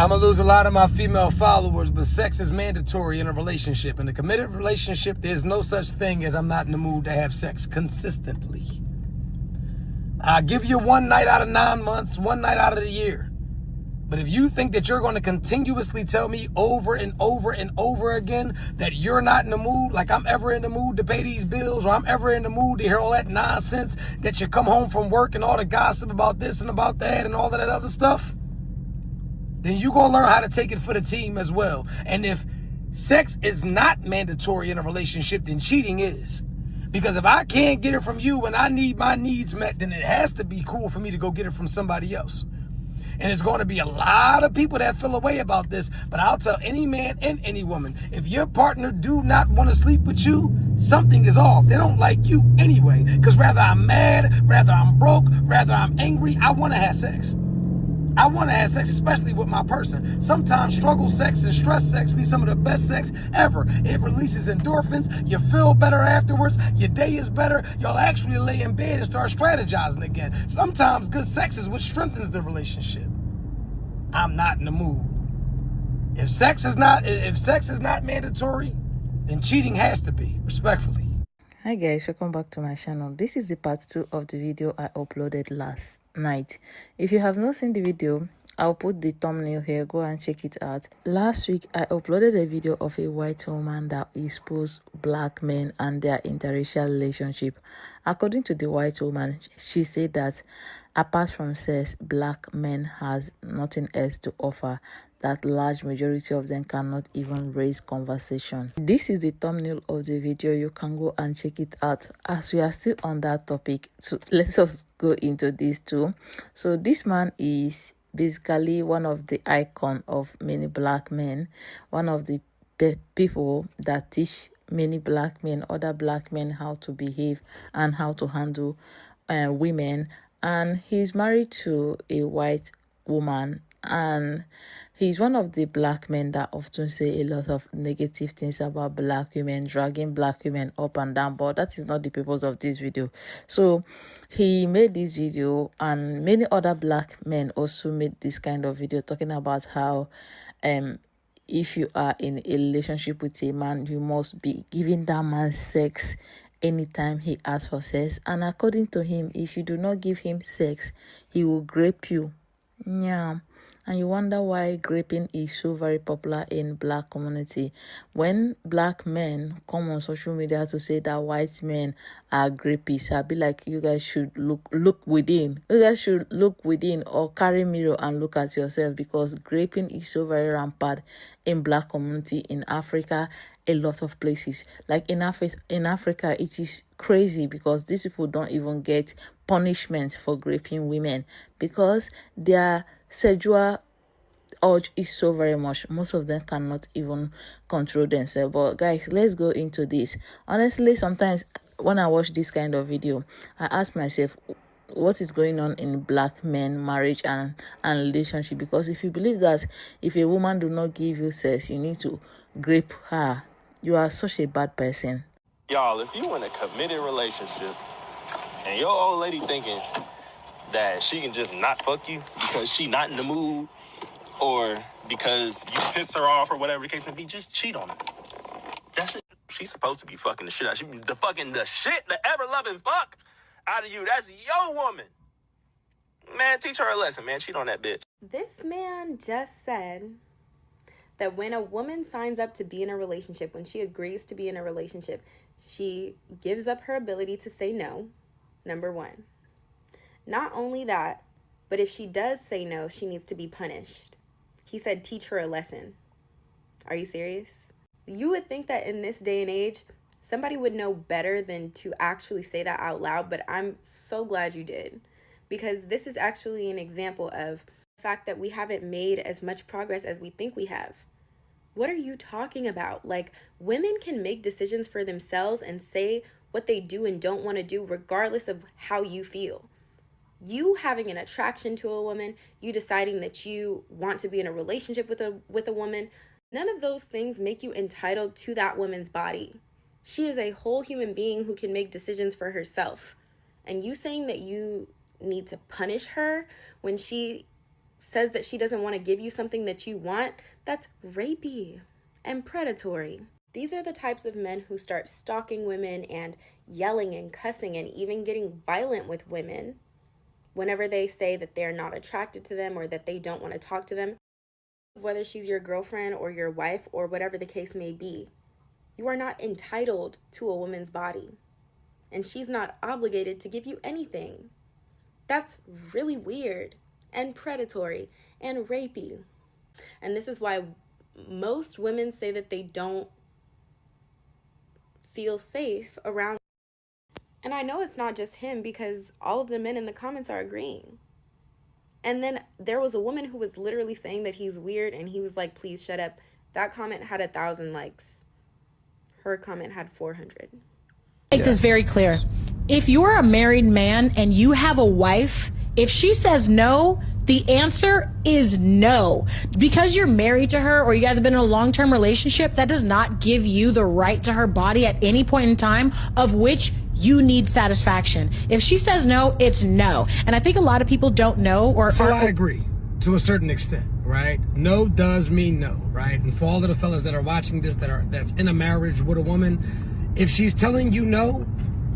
I'm gonna lose a lot of my female followers, but sex is mandatory in a relationship. In a committed relationship, there's no such thing as I'm not in the mood to have sex consistently. I'll give you 1 night out of 9 months, 1 night out of the year. But if you think that you're going to continuously tell me over and over and over again that you're not in the mood, like I'm ever in the mood to pay these bills, or I'm ever in the mood to hear all that nonsense, that you come home from work and all the gossip about this and about that and all of that other stuff, then you're going to learn how to take it for the team as well. And if sex is not mandatory in a relationship, then cheating is. Because if I can't get it from you when I need my needs met, then it has to be cool for me to go get it from somebody else. And there's going to be a lot of people that feel a way about this, but I'll tell any man and any woman, if your partner do not want to sleep with you, something is off. They don't like you anyway. Because rather I'm mad, rather I'm broke, rather I'm angry, I want to have sex. I want to have sex, especially with my person. Sometimes struggle sex and stress sex be some of the best sex ever. It releases endorphins. You feel better afterwards. Your day is better. You'll actually lay in bed and start strategizing again. Sometimes good sex is what strengthens the relationship. I'm not in the mood. If sex is not mandatory, then cheating has to be, respectfully. Hi guys, welcome back to my channel. This is the part 2 of the video I uploaded last night. If you have not seen the video, I'll put the thumbnail here. Go and check it out. Last week I uploaded a video of a white woman that exposed black men and their interracial relationship. According to the white woman, she said that apart from sex, black men has nothing else to offer, that large majority of them cannot even raise conversation. This is the thumbnail of the video. You can go and check it out. As we are still on that topic, so let us go into this too. So this man is basically one of the icon of many black men, one of the people that teach many black men, other black men, how to behave and how to handle women. And he's married to a white woman, and he's one of the black men that often say a lot of negative things about black women, dragging black women up and down, but that is not the purpose of this video. So he made this video, and many other black men also made this kind of video talking about how if you are in a relationship with a man, you must be giving that man sex anytime he asks for sex. And according to him, if you do not give him sex, he will grape you. Yeah. And you wonder why graping is so very popular in black community. When black men come on social media to say that white men are grapists, I'll be like, you guys should look within. You guys should look within, or carry mirror and look at yourself, because graping is so very rampant in black community in Africa. A lot of places, like in Africa, it is crazy because these people don't even get punishment for raping women because their sexual urge is so very much. Most of them cannot even control themselves. But guys, let's go into this. Honestly, sometimes when I watch this kind of video, I ask myself, what is going on in black men marriage and relationship? Because if you believe that if a woman do not give you sex, you need to grape her, you are such a bad person. Y'all, if you in a committed relationship and your old lady thinking that she can just not fuck you because she not in the mood, or because you piss her off, or whatever the case may be, just cheat on her. That's it. She's supposed to be fucking the shit out. She be the shit, the ever loving fuck out of you. That's your woman. Man, teach her a lesson, man. Cheat on that bitch. This man just said that when a woman signs up to be in a relationship, when she agrees to be in a relationship, she gives up her ability to say no, number one. Not only that, but if she does say no, she needs to be punished. He said, teach her a lesson. Are you serious? You would think that in this day and age, somebody would know better than to actually say that out loud, but I'm so glad you did, because this is actually an example of the fact that we haven't made as much progress as we think we have. What are you talking about? Like, women can make decisions for themselves and say what they do and don't want to do regardless of how you feel. You having an attraction to a woman, you deciding that you want to be in a relationship with a woman, none of those things make you entitled to that woman's body. She is a whole human being who can make decisions for herself. And you saying that you need to punish her when she says that she doesn't want to give you something that you want, that's rapey and predatory. These are the types of men who start stalking women and yelling and cussing and even getting violent with women whenever they say that they're not attracted to them or that they don't want to talk to them. Whether she's your girlfriend or your wife or whatever the case may be, you are not entitled to a woman's body, and she's not obligated to give you anything. That's really weird and predatory and rapey. And this is why most women say that they don't feel safe around. And I know it's not just him, because all of the men in the comments are agreeing. And then there was a woman who was literally saying that he's weird, and he was like, please shut up. That comment had 1,000 likes. Her comment had 400. Make this very clear. If you're a married man and you have a wife, if she says no, the answer is no. Because you're married to her or you guys have been in a long-term relationship, that does not give you the right to her body at any point in time of which you need satisfaction. If she says no, it's no. And I think a lot of people don't know or So I agree to a certain extent, right? No does mean no, right? And for all of the fellas that are watching this that's in a marriage with a woman, if she's telling you no,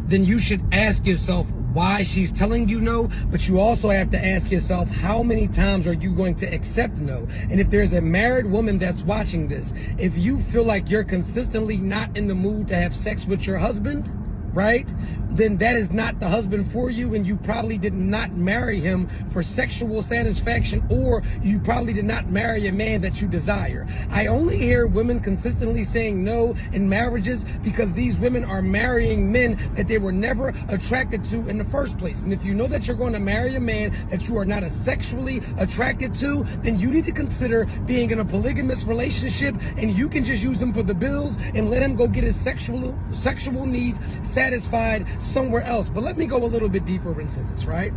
then you should ask yourself why she's telling you no, but you also have to ask yourself, how many times are you going to accept no? And if there's a married woman that's watching this, if you feel like you're consistently not in the mood to have sex with your husband, right, then that is not the husband for you, and you probably did not marry him for sexual satisfaction, or you probably did not marry a man that you desire. I only hear women consistently saying no in marriages because these women are marrying men that they were never attracted to in the first place. And if you know that you're going to marry a man that you are not sexually attracted to, then you need to consider being in a polygamous relationship, and you can just use him for the bills and let him go get his sexual needs satisfied somewhere else. But let me go a little bit deeper into this, right?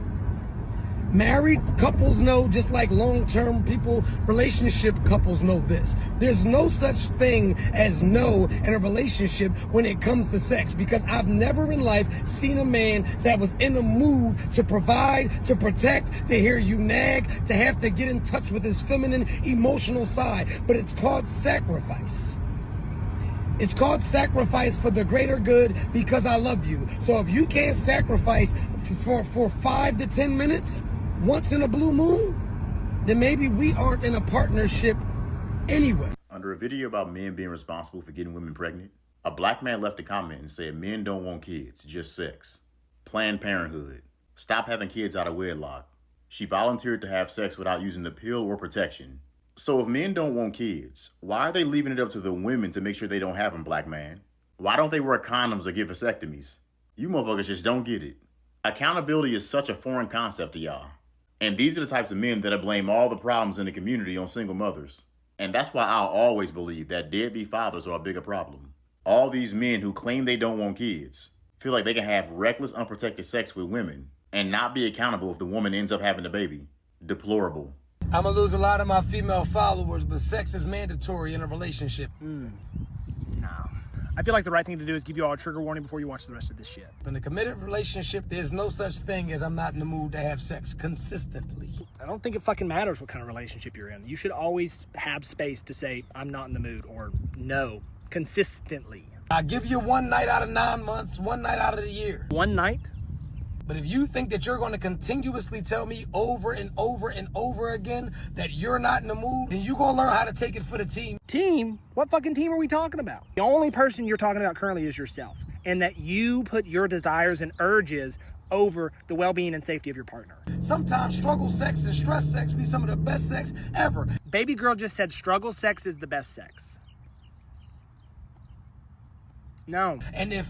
Married couples know, just like long-term relationship couples know this. There's no such thing as no in a relationship when it comes to sex, because I've never in life seen a man that was in the mood to provide, to protect, to hear you nag, to have to get in touch with his feminine emotional side. But it's called sacrifice. It's called sacrifice for the greater good, because I love you. So if you can't sacrifice for 5 to 10 minutes once in a blue moon, then maybe we aren't in a partnership anyway. Under a video about men being responsible for getting women pregnant, a black man left a comment and said men don't want kids, just sex. Planned Parenthood. Stop having kids out of wedlock. She volunteered to have sex without using the pill or protection. So if men don't want kids, why are they leaving it up to the women to make sure they don't have them, black man? Why don't they wear condoms or get vasectomies? You motherfuckers just don't get it. Accountability is such a foreign concept to y'all. And these are the types of men that blame all the problems in the community on single mothers. And that's why I'll always believe that deadbeat fathers are a bigger problem. All these men who claim they don't want kids feel like they can have reckless, unprotected sex with women and not be accountable if the woman ends up having a baby. Deplorable. I'm gonna lose a lot of my female followers, but sex is mandatory in a relationship. No. I feel like the right thing to do is give you all a trigger warning before you watch the rest of this shit. In a committed relationship, there's no such thing as I'm not in the mood to have sex consistently. I don't think it fucking matters what kind of relationship you're in. You should always have space to say, I'm not in the mood, or no, consistently. I give you 1 night out of 9 months, 1 night out of the year. One night? But if you think that you're going to continuously tell me over and over and over again that you're not in the mood, then you're going to learn how to take it for the team. Team? What fucking team are we talking about? The only person you're talking about currently is yourself, and that you put your desires and urges over the well-being and safety of your partner. Sometimes struggle sex and stress sex be some of the best sex ever. Baby girl just said struggle sex is the best sex. No. And if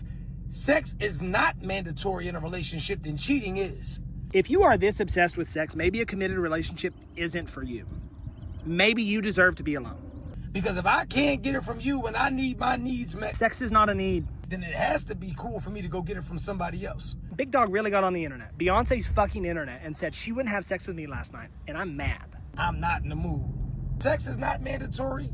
sex is not mandatory in a relationship, then cheating is. If you are this obsessed with sex, maybe a committed relationship isn't for you. Maybe you deserve to be alone. Because if I can't get it from you when I need my needs met, Sex is not a need. then it has to be cool for me to go get it from somebody else. Big Dog really got on the internet, Beyonce's fucking internet, and said she wouldn't have sex with me last night, and I'm mad. I'm not in the mood. Sex is not mandatory,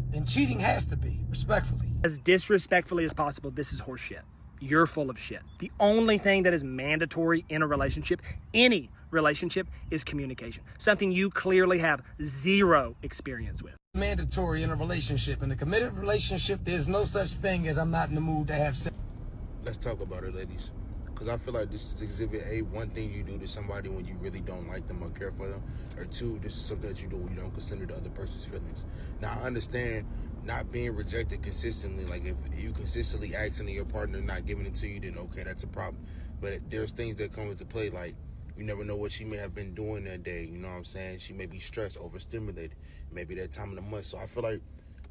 then cheating has to be, respectfully. As disrespectfully as possible, this is horseshit. you're full of shit. The only thing that is mandatory in a relationship, any relationship, is communication. Something you clearly have zero experience with. Mandatory in a relationship. In a committed relationship, there's no such thing as I'm not in the mood to have sex. Let's talk about it, ladies. Because I feel like this is exhibit A, one thing you do to somebody when you really don't like them or care for them. Or two, this is something that you do when you don't consider the other person's feelings. Now, I understand not being rejected consistently. Like, if you consistently asking and your partner not giving it to you, then okay, that's a problem. But there's things that come into play, like you never know what she may have been doing that day. You know what I'm saying? She may be stressed, overstimulated. Maybe that time of the month. So I feel like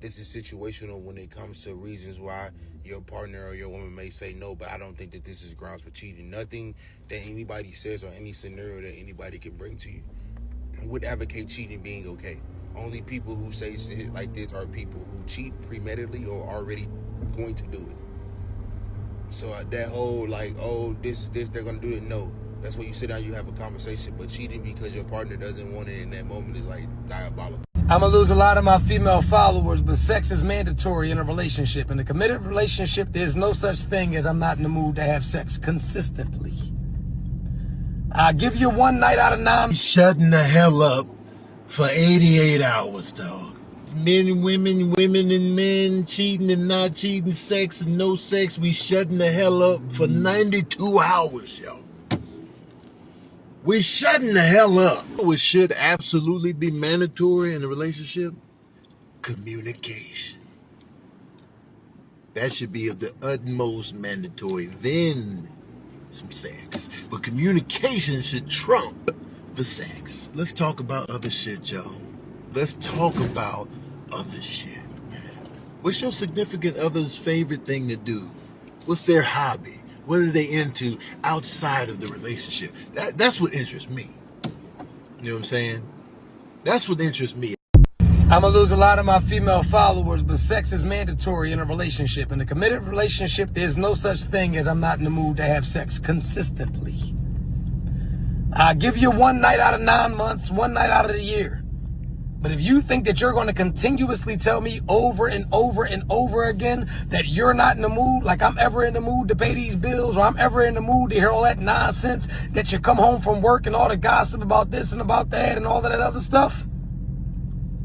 this is situational when it comes to reasons why your partner or your woman may say no, but I don't think that this is grounds for cheating. Nothing that anybody says or any scenario that anybody can bring to you would advocate cheating being okay. Only people who say shit like this are people who cheat premeditately or already going to do it. So that whole like, oh, this, they're gonna do it, no. That's when you sit down, you have a conversation, but cheating because your partner doesn't want it in that moment is like diabolical. I'm gonna lose a lot of my female followers, but sex is mandatory in a relationship. In a committed relationship, there's no such thing as I'm not in the mood to have sex consistently. I'll give you one night out of 9. Shutting the hell up for 88 hours, dog. Men, women and men, cheating and not cheating, sex and no sex. We shutting the hell up for 92 hours, yo. We're shutting the hell up. What should absolutely be mandatory in a relationship? Communication. That should be of the utmost mandatory. Then some sex. But communication should trump the sex. Let's talk about other shit, y'all. Let's talk about other shit. What's your significant other's favorite thing to do? What's their hobby? What are they into outside of the relationship? That's what interests me. You know what I'm saying? That's what interests me. I'm gonna lose a lot of my female followers, but sex is mandatory in a relationship. In a committed relationship, there's no such thing as I'm not in the mood to have sex consistently. I'll give you one night out of 9 months, one night out of the year. But if you think that you're going to continuously tell me over and over and over again that you're not in the mood, like I'm ever in the mood to pay these bills, or I'm ever in the mood to hear all that nonsense, that you come home from work and all the gossip about this and about that and all of that other stuff,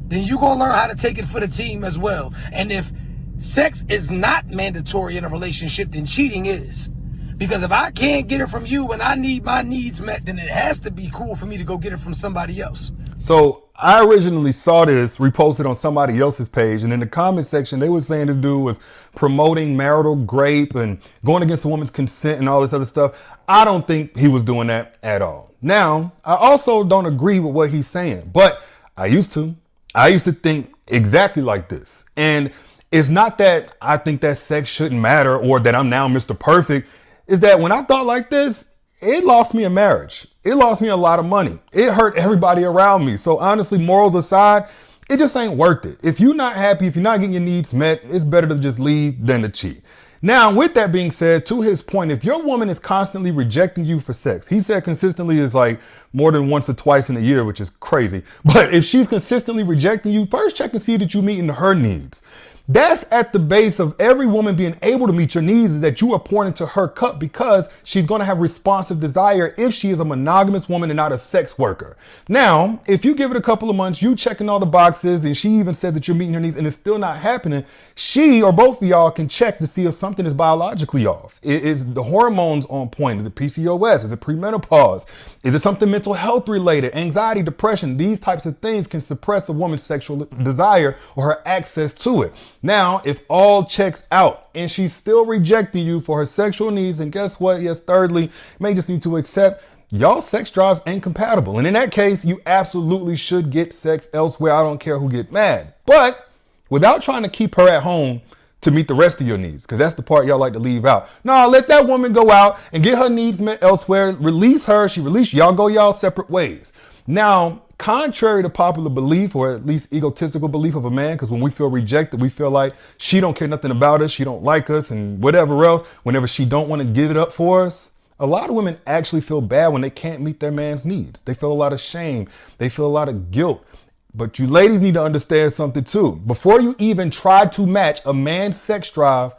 then you're going to learn how to take it for the team as well. And if sex is not mandatory in a relationship, then cheating is. Because if I can't get it from you and I need my needs met, then it has to be cool for me to go get it from somebody else. So I originally saw this reposted on somebody else's page, and in the comment section, they were saying this dude was promoting marital rape and going against a woman's consent and all this other stuff. I don't think he was doing that at all. Now, I also don't agree with what he's saying, but I used to think exactly like this. And it's not that I think that sex shouldn't matter or that I'm now Mr. Perfect. Is that when I thought like this, it lost me a marriage. It lost me a lot of money. It hurt everybody around me. So honestly, morals aside, it just ain't worth it. If you're not happy, if you're not getting your needs met, it's better to just leave than to cheat. Now, with that being said, to his point, if your woman is constantly rejecting you for sex, he said consistently is like more than once or twice in a year, which is crazy. But if she's consistently rejecting you, first check and see that you're meeting her needs. That's at the base of every woman being able to meet your needs, is that you are pouring into her cup, because she's going to have responsive desire if she is a monogamous woman and not a sex worker. Now, if you give it a couple of months, you checking all the boxes, and she even says that you're meeting her needs and it's still not happening, she or both of y'all can check to see if something is biologically off. Is the hormones on point? Is it PCOS? Is it premenopause? Is it something mental health related? Anxiety, depression? These types of things can suppress a woman's sexual desire or her access to it. Now, if all checks out and she's still rejecting you for her sexual needs, and guess what? Yes, thirdly, you may just need to accept y'all sex drives ain't compatible. And in that case, you absolutely should get sex elsewhere. I don't care who get mad. But without trying to keep her at home to meet the rest of your needs, because that's the part y'all like to leave out. No, let that woman go out and get her needs met elsewhere. Release her. She released y'all. Go y'all separate ways. Now, contrary to popular belief, or at least egotistical belief of a man, because when we feel rejected, we feel like she don't care nothing about us, she don't like us, and whatever else, whenever she don't want to give it up for us. A lot of women actually feel bad when they can't meet their man's needs. They feel a lot of shame. They feel a lot of guilt. But you ladies need to understand something too. Before you even try to match a man's sex drive,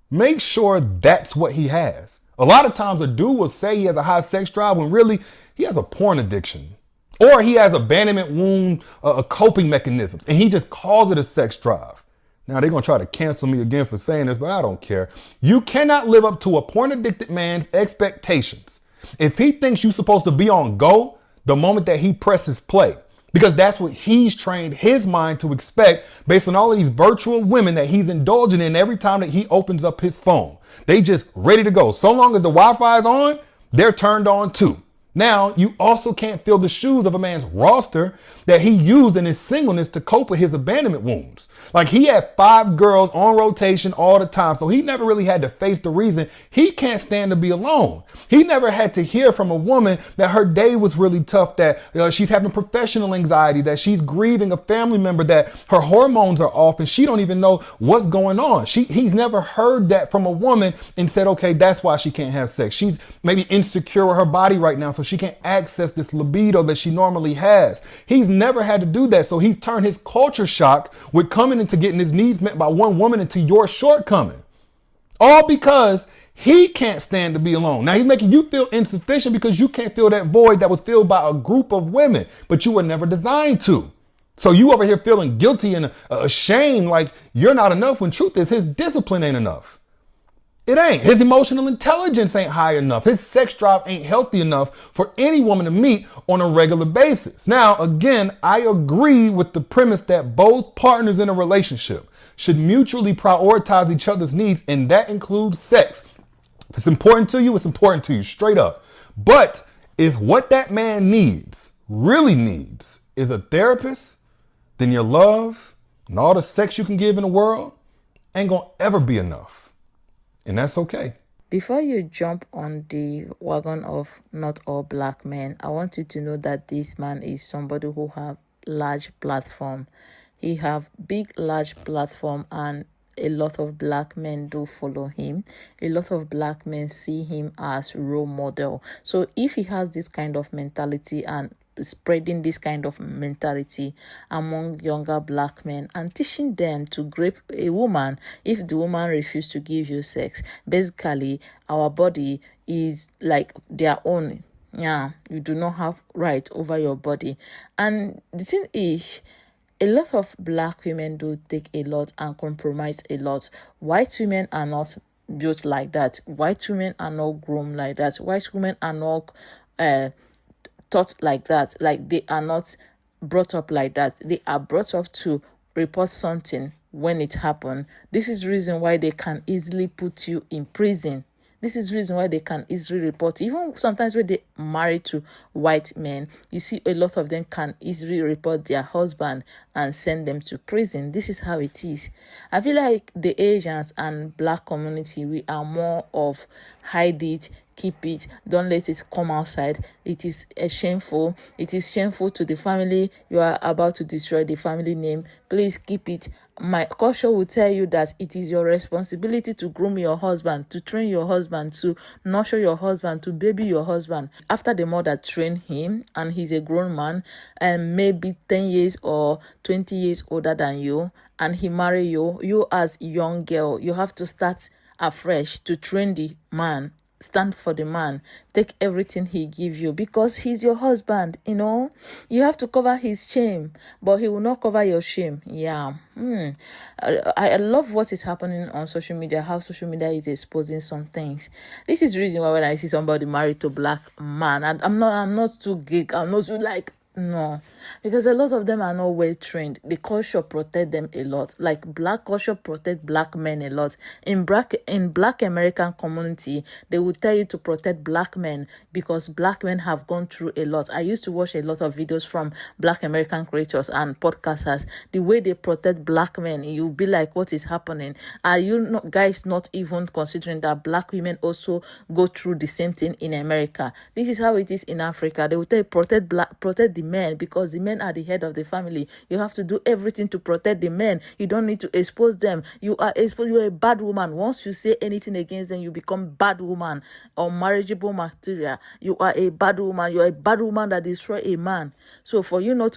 make sure that's what he has. A lot of times a dude will say he has a high sex drive when really he has a porn addiction. Or he has abandonment wound coping mechanisms and he just calls it a sex drive. Now they're going to try to cancel me again for saying this, but I don't care. You cannot live up to a porn addicted man's expectations. If he thinks you're supposed to be on go the moment that he presses play, because that's what he's trained his mind to expect based on all of these virtual women that he's indulging in every time that he opens up his phone. They just ready to go. So long as the Wi-Fi is on, they're turned on too. Now, you also can't fill the shoes of a man's roster that he used in his singleness to cope with his abandonment wounds. Like he had 5 girls on rotation all the time. So he never really had to face the reason he can't stand to be alone. He never had to hear from a woman that her day was really tough, that she's having professional anxiety, that she's grieving a family member, that her hormones are off and she don't even know what's going on. He's never heard that from a woman and said, okay, that's why she can't have sex. She's maybe insecure with her body right now, so she can't access this libido that she normally has. He's never had to do that. So he's turned his culture shock with coming into getting his needs met by one woman into your shortcoming. All because he can't stand to be alone. Now he's making you feel insufficient because you can't fill that void that was filled by a group of women, but you were never designed to. So you over here feeling guilty and ashamed like you're not enough when truth is his discipline ain't enough. It ain't. His emotional intelligence ain't high enough. His sex drive ain't healthy enough for any woman to meet on a regular basis. Now, again, I agree with the premise that both partners in a relationship should mutually prioritize each other's needs, and that includes sex. If it's important to you, it's important to you, straight up. But if what that man needs, really needs, is a therapist, then your love and all the sex you can give in the world ain't gonna ever be enough. And that's okay. Before you jump on the wagon of not all black men, I want you to know that this man is somebody who have large platform. He have big, large platform, and a lot of black men do follow him. A lot of black men see him as role model. So if he has this kind of mentality and spreading this kind of mentality among younger black men and teaching them to grape a woman if the woman refuses to give you sex. Basically, our body is like their own. Yeah, you do not have right over your body. And the thing is, a lot of black women do take a lot and compromise a lot. White women are not built like that. White women are not grown like that. White women are not taught like that. Like, they are not brought up like that. They are brought up to report something when it happened. This is the reason why they can easily put you in prison. This is the reason why they can easily report. Even sometimes when they marry to white men, you see a lot of them can easily report their husband and send them to prison. This is how it is. I feel like the Asians and black community, we are more of hide it, keep it, don't let it come outside. It is shameful. It is shameful to the family. You are about to destroy the family name. Please keep it. My culture will tell you that it is your responsibility to groom your husband, to train your husband, to nurture your husband, to baby your husband. After the mother trained him and he's a grown man and maybe 10 years or 20 years older than you, and he marry you, you as a young girl, you have to start afresh to train the man. Stand for the man. Take everything he gives you because he's your husband. You know, you have to cover his shame, but he will not cover your shame. Yeah. I love what is happening on social media, how social media is exposing some things. This is the reason why when I see somebody married to a black man, and I'm not too geek, I'm not too like, no, because a lot of them are not well trained. The culture protect them a lot. Like black culture protect black men a lot. In black American community, they will tell you to protect black men because black men have gone through a lot. I used to watch a lot of videos from black American creators and podcasters. The way they protect black men, you'll be like, what is happening? Are you guys not even considering that black women also go through the same thing in America? This is how it is in Africa. They will tell you protect the men because the men are the head of the family. You have to do everything to protect the men. You don't need to expose them. You are exposed. You are a bad woman. Once you say anything against them, you become bad woman or marriageable material. You are a bad woman. You are a bad woman that destroy a man. So for you not to